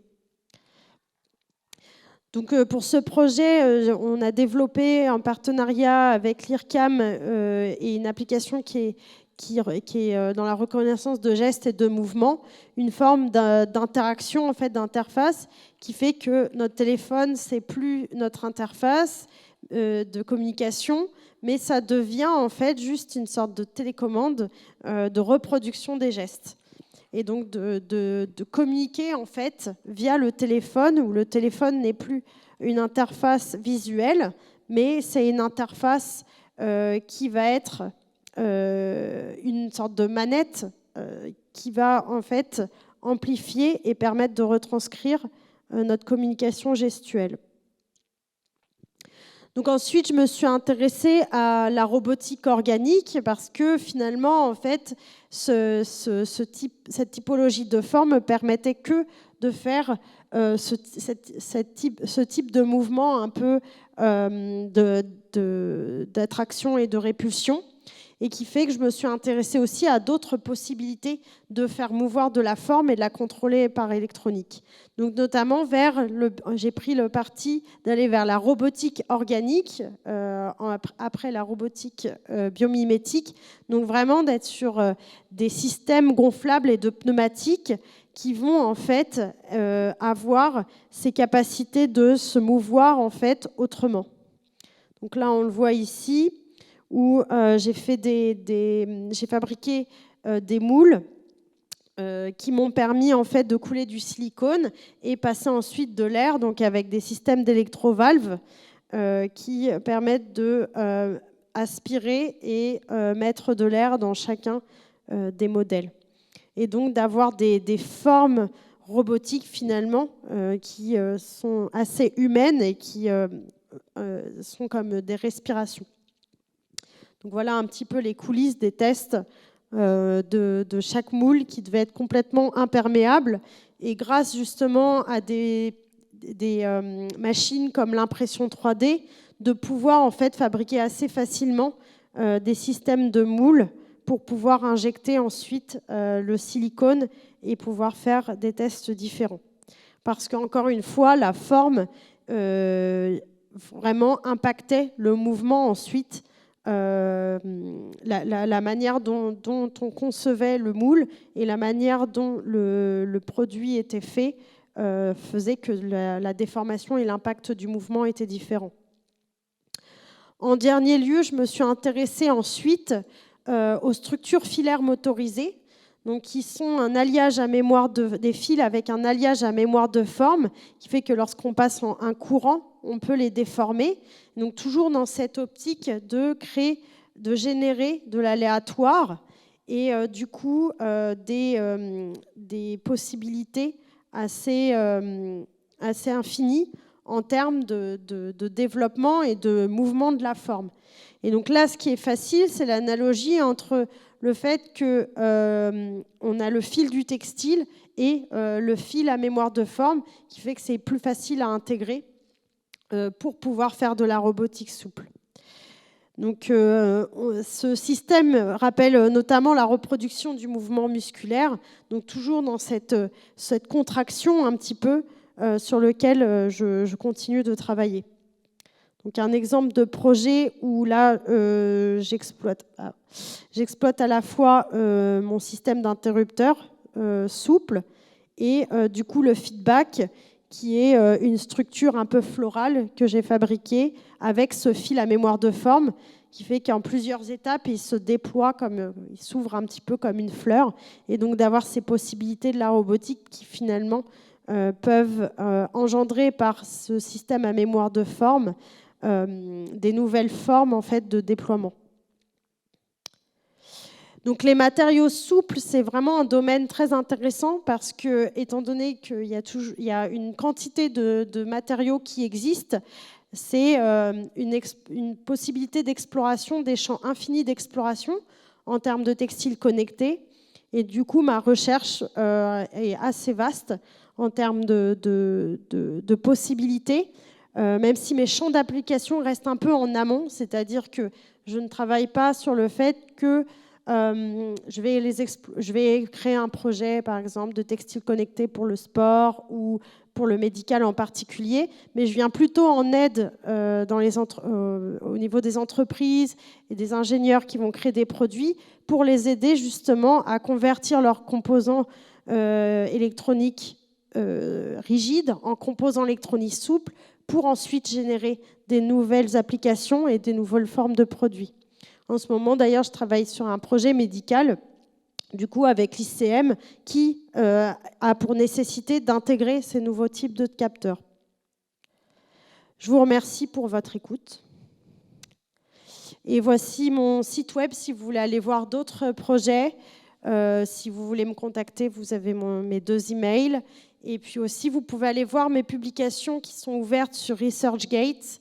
Donc, pour ce projet, on a développé en partenariat avec l'IRCAM et une application qui est dans la reconnaissance de gestes et de mouvements, une forme d'interaction, en fait, d'interface, qui fait que notre téléphone, c'est plus notre interface de communication, mais ça devient en fait juste une sorte de télécommande de reproduction des gestes. Et donc de communiquer en fait via le téléphone, où le téléphone n'est plus une interface visuelle, mais c'est une interface qui va être une sorte de manette qui va en fait amplifier et permettre de retranscrire notre communication gestuelle. Donc ensuite, je me suis intéressée à la robotique organique parce que finalement, en fait, cette typologie de forme ne permettait que de faire ce type de mouvement un peu d'attraction et de répulsion, et qui fait que je me suis intéressée aussi à d'autres possibilités de faire mouvoir de la forme et de la contrôler par électronique. Donc notamment j'ai pris le parti d'aller vers la robotique organique après la robotique biomimétique, donc vraiment d'être sur des systèmes gonflables et de pneumatiques qui vont en fait avoir ces capacités de se mouvoir en fait autrement. Donc là, on le voit ici, où j'ai fabriqué des moules qui m'ont permis en fait de couler du silicone et passer ensuite de l'air, donc avec des systèmes d'électrovalves qui permettent de aspirer et mettre de l'air dans chacun des modèles. Et donc d'avoir des formes robotiques finalement qui sont assez humaines et qui sont comme des respirations. Donc voilà un petit peu les coulisses des tests de chaque moule qui devait être complètement imperméable. Et grâce justement à des machines comme l'impression 3D, de pouvoir en fait fabriquer assez facilement des systèmes de moules pour pouvoir injecter ensuite le silicone et pouvoir faire des tests différents. Parce qu'encore une fois, la forme vraiment impactait le mouvement ensuite. La manière dont on concevait le moule et la manière dont le produit était fait faisait que la déformation et l'impact du mouvement étaient différents. En dernier lieu, je me suis intéressée ensuite aux structures filaires motorisées, donc qui sont un alliage à mémoire des fils avec un alliage à mémoire de forme, qui fait que lorsqu'on passe un courant, on peut les déformer. Donc toujours dans cette optique de créer, de générer de l'aléatoire et du coup des possibilités assez infinies en termes de développement et de mouvement de la forme. Et donc là, ce qui est facile, c'est l'analogie entre le fait qu'on a le fil du textile et le fil à mémoire de forme, qui fait que c'est plus facile à intégrer pour pouvoir faire de la robotique souple. Donc, ce système rappelle notamment la reproduction du mouvement musculaire, donc toujours dans cette contraction un petit peu sur lequel je continue de travailler. Donc un exemple de projet où là, j'exploite à la fois mon système d'interrupteur souple et du coup le feedback qui est une structure un peu florale que j'ai fabriquée avec ce fil à mémoire de forme qui fait qu'en plusieurs étapes, il se déploie, il s'ouvre un petit peu comme une fleur. Et donc d'avoir ces possibilités de la robotique qui finalement peuvent engendrer par ce système à mémoire de forme des nouvelles formes en fait, de déploiement. Donc les matériaux souples, c'est vraiment un domaine très intéressant parce que, étant donné qu'il y a une quantité de matériaux qui existent, c'est une possibilité d'exploration, des champs infinis d'exploration en termes de textiles connectés. Et du coup, ma recherche est assez vaste en termes de possibilités, même si mes champs d'application restent un peu en amont, c'est-à-dire que je ne travaille pas sur le fait que je vais créer un projet, par exemple, de textile connecté pour le sport ou pour le médical en particulier, mais je viens plutôt en aide au niveau des entreprises et des ingénieurs qui vont créer des produits pour les aider justement à convertir leurs composants électroniques rigides en composants électroniques souples pour ensuite générer des nouvelles applications et des nouvelles formes de produits. En ce moment, d'ailleurs, je travaille sur un projet médical, du coup, avec l'ICM, qui a pour nécessité d'intégrer ces nouveaux types de capteurs. Je vous remercie pour votre écoute. Et voici mon site web si vous voulez aller voir d'autres projets. Si vous voulez me contacter, vous avez mes 2 emails. Et puis aussi, vous pouvez aller voir mes publications qui sont ouvertes sur ResearchGate.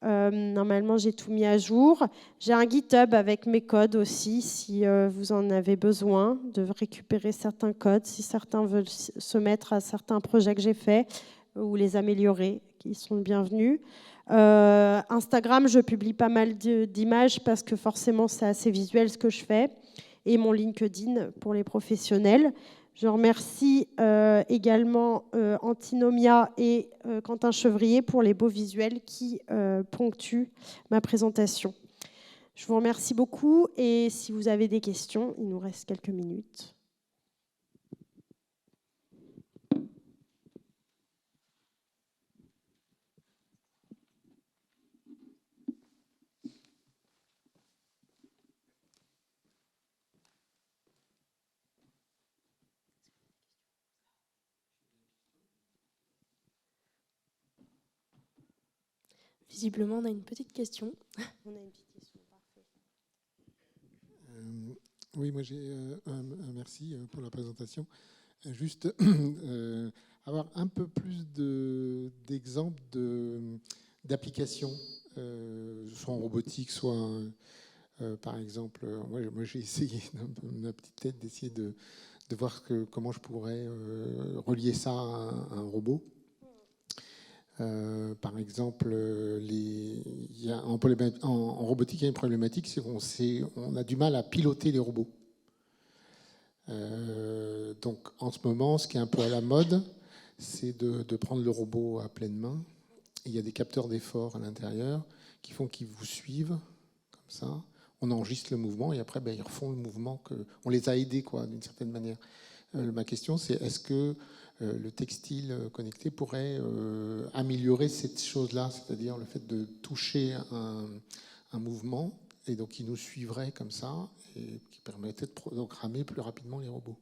Normalement, j'ai tout mis à jour. J'ai un GitHub avec mes codes aussi, si vous en avez besoin, de récupérer certains codes, si certains veulent se mettre à certains projets que j'ai faits ou les améliorer, qui sont bienvenus. Instagram, je publie pas mal d'images parce que forcément, c'est assez visuel ce que je fais. Et mon LinkedIn pour les professionnels. Je remercie également Antinomia et Quentin Chevrier pour les beaux visuels qui ponctuent ma présentation. Je vous remercie beaucoup et si vous avez des questions, il nous reste quelques minutes. visiblement, on a une petite question. On a une petite question, parfait. Oui, moi j'ai merci pour la présentation. Juste avoir un peu plus d'exemples d'applications, soit en robotique, soit par exemple, moi j'ai essayé dans ma petite tête d'essayer de voir comment je pourrais relier ça à un robot. Par exemple, en robotique, il y a une problématique, c'est qu'on a du mal à piloter les robots. Donc, en ce moment, ce qui est un peu à la mode, c'est de prendre le robot à pleine main. Et il y a des capteurs d'effort à l'intérieur qui font qu'ils vous suivent, comme ça. On enregistre le mouvement et après, ils refont le mouvement. On les a aidés, quoi, d'une certaine manière. Ma question, c'est est-ce que le textile connecté pourrait améliorer cette chose-là, c'est-à-dire le fait de toucher un mouvement et donc qui nous suivrait comme ça et qui permettait de programmer plus rapidement les robots.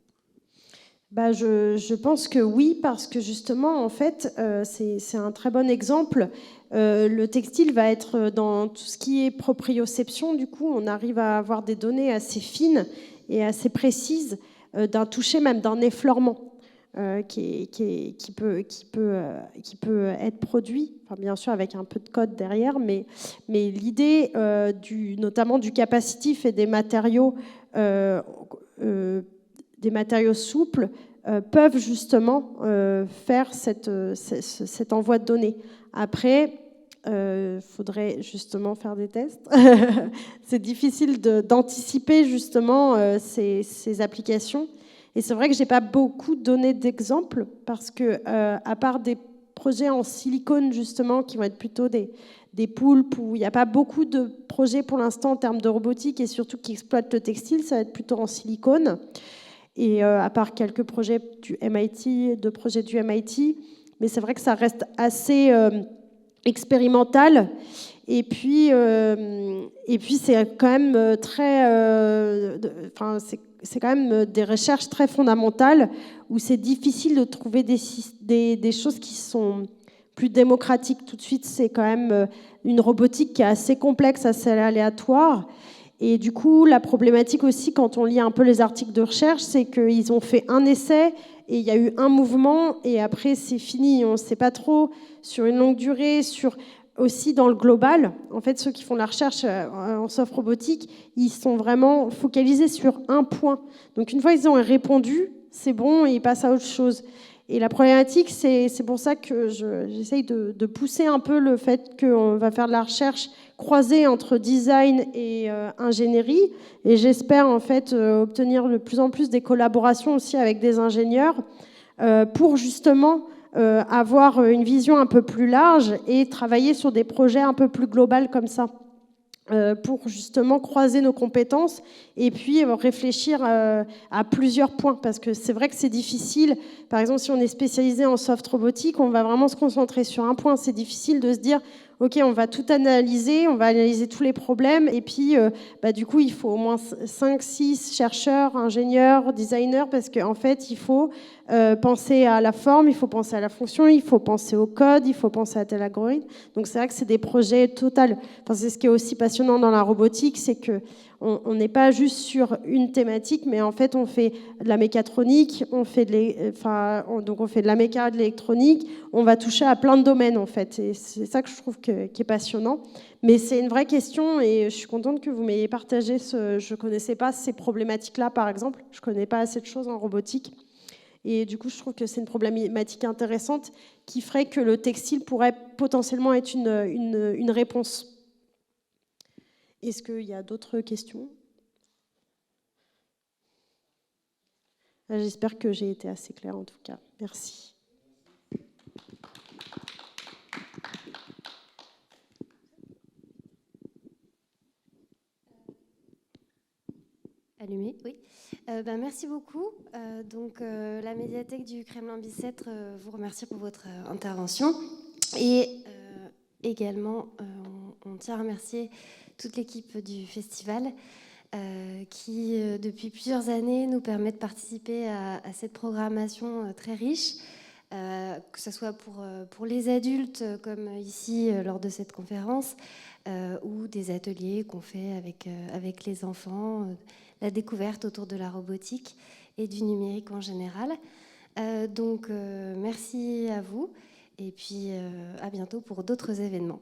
Je pense que oui, parce que justement, en fait, c'est un très bon exemple. Le textile va être dans tout ce qui est proprioception. Du coup, on arrive à avoir des données assez fines et assez précises d'un toucher, même d'un effleurement. Qui peut être produit, enfin, bien sûr avec un peu de code derrière, mais l'idée notamment du capacitif et des matériaux souples peuvent justement faire cet envoi de données. Après, faudrait justement faire des tests. C'est difficile d'anticiper justement ces applications. Et c'est vrai que je n'ai pas beaucoup donné d'exemples parce que, à part des projets en silicone, justement, qui vont être plutôt des poulpes, où il n'y a pas beaucoup de projets pour l'instant en termes de robotique et surtout qui exploitent le textile, ça va être plutôt en silicone. Et à part quelques projets du MIT, mais c'est vrai que ça reste assez expérimental. Et puis c'est quand même c'est quand même des recherches très fondamentales où c'est difficile de trouver des choses qui sont plus démocratiques. Tout de suite, c'est quand même une robotique qui est assez complexe, assez aléatoire. Et du coup, la problématique aussi, quand on lit un peu les articles de recherche, c'est qu'ils ont fait un essai et il y a eu un mouvement et après, c'est fini. On ne sait pas trop sur une longue durée, aussi dans le global. En fait, ceux qui font la recherche en soft robotique, ils sont vraiment focalisés sur un point. Donc, une fois qu'ils ont répondu, c'est bon, ils passent à autre chose. Et la problématique, c'est pour ça que j'essaye de pousser un peu le fait qu'on va faire de la recherche croisée entre design et ingénierie. Et j'espère en fait obtenir de plus en plus des collaborations aussi avec des ingénieurs pour justement avoir une vision un peu plus large et travailler sur des projets un peu plus globaux comme ça. Pour justement croiser nos compétences et puis réfléchir à plusieurs points, parce que c'est vrai que c'est difficile. Par exemple, si on est spécialisé en soft robotique, on va vraiment se concentrer sur un point. C'est difficile de se dire, OK, on va tout analyser, on va analyser tous les problèmes, et puis du coup, il faut au moins 5, 6 chercheurs, ingénieurs, designers, parce qu'en fait, il faut penser à la forme, il faut penser à la fonction, il faut penser au code, il faut penser à tel algorithme. Donc c'est vrai que c'est des projets total. Enfin, c'est ce qui est aussi passionnant dans la robotique, c'est que on n'est pas juste sur une thématique, mais en fait on fait de la mécatronique, on fait donc on fait de la méca, de l'électronique, on va toucher à plein de domaines en fait. Et c'est ça que je trouve qui est passionnant. Mais c'est une vraie question et je suis contente que vous m'ayez partagé je connaissais pas ces problématiques-là par exemple, je connais pas assez de choses en robotique. Et du coup, je trouve que c'est une problématique intéressante qui ferait que le textile pourrait potentiellement être une réponse. Est-ce qu'il y a d'autres questions? J'espère que j'ai été assez claire en tout cas. Merci. Allumé, oui. Merci beaucoup. La médiathèque du Kremlin-Bicêtre vous remercie pour votre intervention. Et également, on tient à remercier toute l'équipe du festival qui, depuis plusieurs années, nous permet de participer à cette programmation très riche que ce soit pour les adultes, comme ici lors de cette conférence, ou des ateliers qu'on fait avec les enfants, la découverte autour de la robotique et du numérique en général. Donc merci à vous et puis à bientôt pour d'autres événements.